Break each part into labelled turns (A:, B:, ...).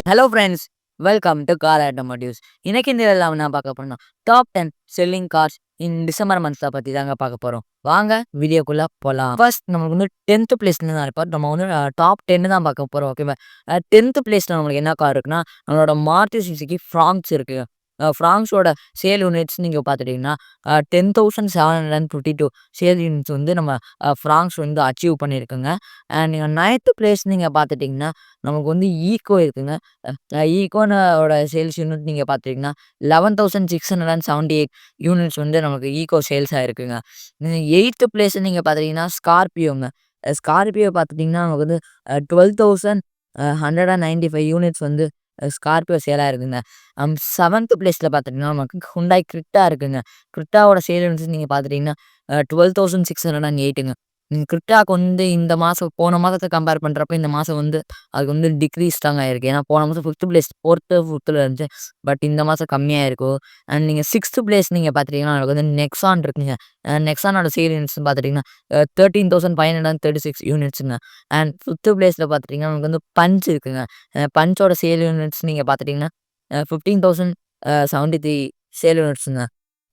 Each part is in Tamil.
A: Hello friends, welcome to car automotives. இன்னைக்கு இந்த இதில என்ன பார்க்க போறோம்னா, top 10 selling cars in December months பத்தி தாங்க பார்க்க போறோம். வாங்க வீடியோக்குள்ள போலாம். ஃபர்ஸ்ட் நமக்கு வந்து 10த் பிளேஸ்ல தான் இப்ப நம்ம வந்து டாப் 10 தான் பார்க்க போறோம். ஓகேவா? 10த் பிளேஸ்ல நம்மளுக்கு என்ன கார் இருக்குன்னா, நம்மளோட மாருதி சுசுகி ஃப்ராங்க்ஸ் இருக்கு. ஃப்ராங்க்ஸோட சேல் யூனிட்ஸ் நீங்க பார்த்துட்டீங்கன்னா, 10,752 சேல் யூனிட்ஸ் வந்து நம்ம ஃப்ராங்க்ஸ் வந்து அச்சீவ் பண்ணியிருக்குங்க. அண்ட் நீங்க 9த் பிளேஸ் நீங்க பார்த்துட்டீங்கன்னா, நமக்கு வந்து ஈக்கோ இருக்குங்க. ஈக்கோனோட சேல்ஸ் யூனிட் நீங்க பார்த்துட்டீங்கன்னா, 11,678 யூனிட்ஸ் வந்து நமக்கு ஈக்கோ சேல்ஸ் ஆயிருக்குங்க. 8த் பிளேஸ் நீங்க பார்த்துட்டீங்கன்னா, ஸ்கார்பியோங்க. ஸ்கார்பியோ பார்த்துட்டீங்கன்னா, நமக்கு வந்து 12,195 யூனிட்ஸ் வந்து ஸ்கார்பியோ சேல் ஆயிருக்குங்க. 7த் பிளேஸ்ல பார்த்துட்டீங்கன்னா, நமக்கு ஹுண்டாய் கிரிட்டா இருக்குங்க. கிரிட்டாவோட சேல் யூனிட்ஸ் நீங்க பார்த்துட்டீங்கன்னா, 12,608ங்க. கிரிட்டாக்கு வந்து இந்த மாசம் போன மாதத்த கம்பேர் பண்றப்ப இந்த மாசம் வந்து அதுக்கு வந்து டிக்ரீஸ் தாங்க ஆயிருக்கு. ஏன்னா போன மாசம் 5த் பிளேஸ் 4த்ல இருந்துச்சு. பட் இந்த மாசம் கம்மியா இருக்கும். அண்ட் நீங்க 6த் பிளேஸ் நீங்க பார்த்துட்டீங்கன்னா, நமக்கு வந்து நெக்ஸான் இருக்குங்க. நெக்ஸானோட சேல் யூனிட்ஸ்ன்னு பார்த்துட்டீங்கன்னா, 13,536 யூனிட்ஸுங்க. அண்ட் 5த் பிளேஸ்ல பார்த்துட்டீங்கன்னா, நமக்கு வந்து பஞ்ச் இருக்குங்க. பஞ்சோட சேல் யூனிட்ஸ் நீங்க பார்த்துட்டீங்கன்னா, 15,073 சேல் யூனிட்ஸுங்க.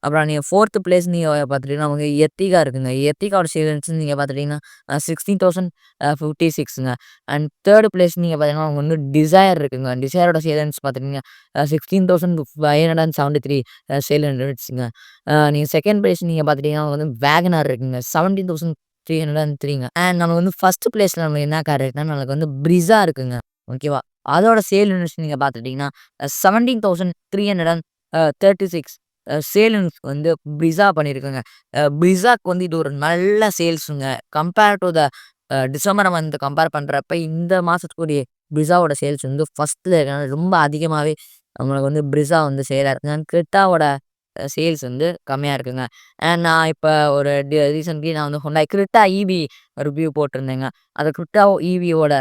A: அப்புறம் நீங்க 4த் பிளேஸ் நீங்க பார்த்துட்டீங்கன்னா, நமக்கு எர்டிகா இருக்குங்க. எர்டிகாவோட சேல் யூனிட்ஸ் நீங்க பார்த்துட்டீங்கன்னா, 16,056ங்க. அண்ட் 3rd பிளேஸ் நீங்க பார்த்தீங்கன்னா, அவங்க வந்து டிசைர் இருக்குங்க. டிசைரோட சேல் யூனிட்ஸ் பார்த்துட்டீங்கன்னா, 16,573 சேல் யூனிட்ஸ்ங்க. நீங்க 2nd பிளேஸ் நீங்க பார்த்துட்டீங்கன்னா, வந்து வேகனார் இருக்குங்க. 17,303ங்க. அண்ட் நம்ம வந்து 1st பிளேஸ்ல நம்ம என்ன கார் இருக்குன்னா, நமக்கு வந்து பிரிஸா இருக்குங்க. ஓகேவா? அதோட சேல் யூனிட்ஸ் நீங்க பார்த்துட்டீங்கன்னா, 17,336 சேல் யூனிட்ஸ் வந்து பிரிஸா பண்ணியிருக்குங்க. பிரிஸாக்கு வந்து இது ஒரு நல்ல சேல்ஸுங்க. Compare to the December month compare பண்றப்ப இந்த மாசத்துக்குரிய பிரிஸாவோட சேல்ஸ் வந்து 1ஸ்ட்ல இருக்கனால ரொம்ப அதிகமாவே நம்மளுக்கு வந்து பிரிஸா வந்து சேலா இருக்குங்க. கிரெட்டாவோட சேல்ஸ் வந்து கம்மியா இருக்குங்க. நான் இப்ப ஒரு ரீசென்ட்லி நான் வந்து ஹுண்டாய் கிரெட்டா ஈவி ரிவ்யூ போட்டிருந்தேங்க. அந்த கிரெட்டா ஈவியோட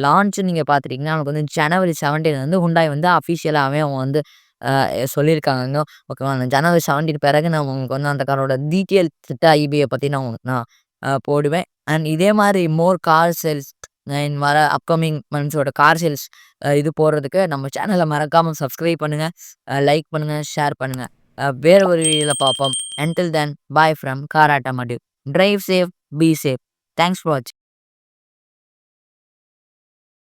A: லான்ச் நீங்க பார்த்துட்டீங்கன்னா, நமக்கு வந்து ஜனவரி 17 வந்து ஹுண்டாய் வந்து அஃபிஷியலாவே அவங்க வந்து சொல்லியிருக்காங்கங்க. ஓகேவா? அந்த ஜனவரி 17 பிறகு நான் உங்களுக்கு வந்து அந்த காரோட டீட்டெயில் கிரெட்டா ஈபிய பத்தி நான் உங்களுக்கு நான் போடுவேன். அண்ட் இதே மாரி மோர் கார் சேல்ஸ் இன் வர அப்கமிங் மந்த்ஸோட கார் சேல்ஸ் இது போடுறதுக்கு நம்ம சேனல மறக்காம சப்ஸ்கிரைப் பண்ணுங்க. லைக் பண்ணுங்க, ஷேர் பண்ணுங்க. வேற ஒரு வீடியோல பார்ப்போம். Until then bye from car automotive. Drive safe, be safe. Thanks for வாட்சிங்.